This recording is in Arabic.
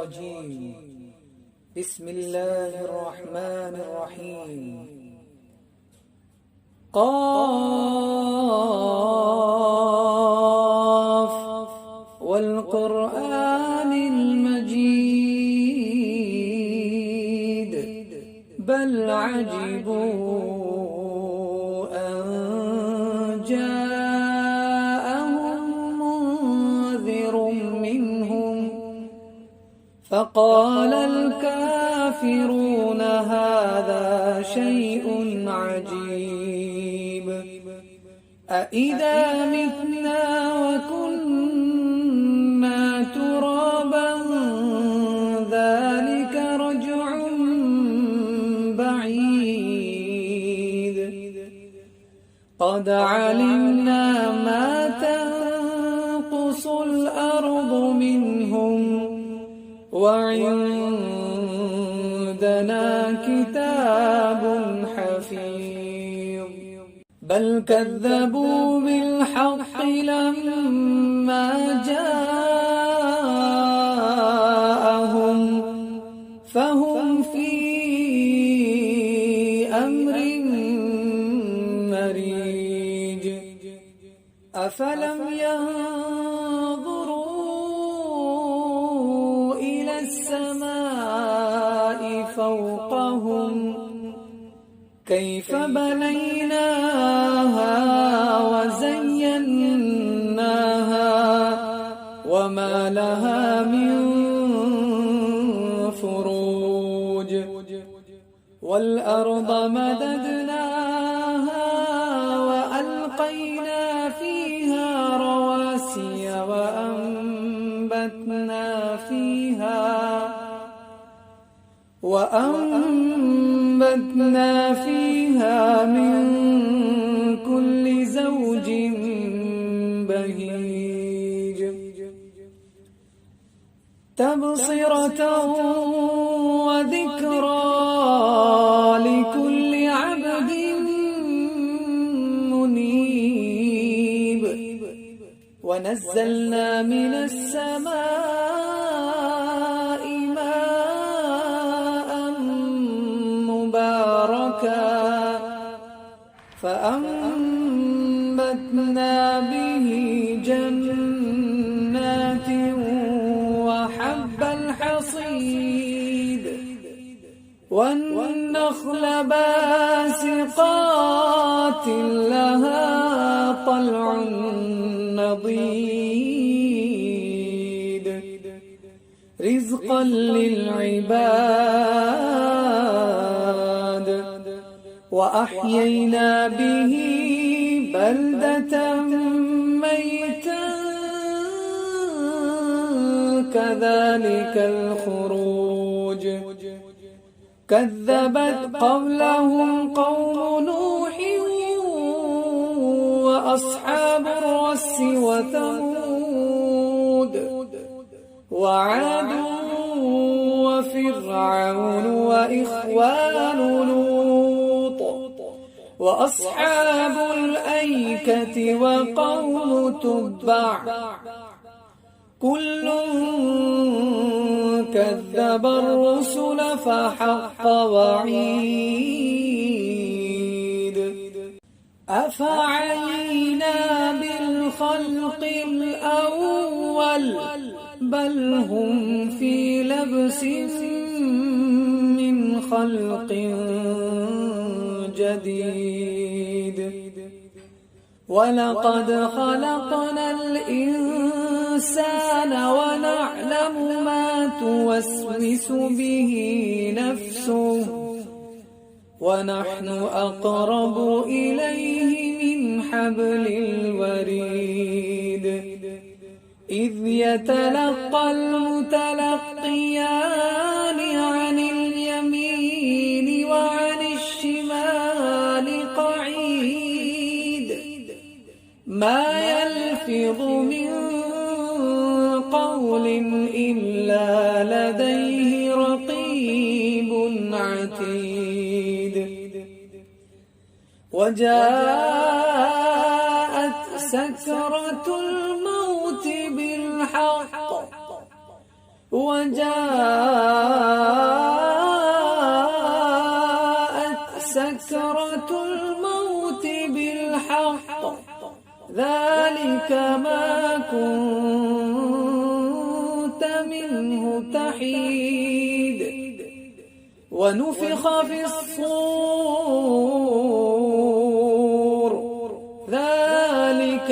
الرجيم. بسم الله الرحمن الرحيم. قاف والقرآن المجيد بل عجبوا أن جاءهم منذر منهم فقال الكافرون هذا شيء عجيب أإذا متنا وكنا ترابا ذلك رجع بعيد قد علمنا ما تنقص الأرض منهم وعندنا كتاب حفيظ بل كذبوا بالحق لما جاءهم فهم في أمر مريج أفلم ينظروا إلى السماء فوقهم كيف بنيناها وزيناها وما لها من فروج والأرض مددناها وألقينا فيها رواسي وأنبتنا فيها من كل زوج بهيج تبصرة وذكرى لكل عبد منيب ونزلنا من السماء ماء مباركا فأنبتنا به جنات وحب الحصيد والنخل باسقات لها طلع نضيد رزقا للعباد وأحيينا به بلدة ميتا كذلك الخروج كذبت قبلهم قوم نوح وأصحاب الرس وثمود وعاد وفرعون وإخوان لوط وأصحاب الأيكة وقوم تبع كل كذب الرسل فحق وعيد أفعينا بالخلق الأول بل هم في لبس من خلق جديد ولقد خلقنا الإنسان ونعلم ما توسوس به نفسه ونحن أقرب إليه من حبل الوريد إذ يتلقى المتلقيان عن اليمين وعن الشمال قعيد ما يلفظ من قول إلا لديه رقيب عتيد وجاءت سكرة الموت بالحق وجاءت سكرة الموت بالحق ذلك ما كنت منه تحيد ونفخ في الصور ذلك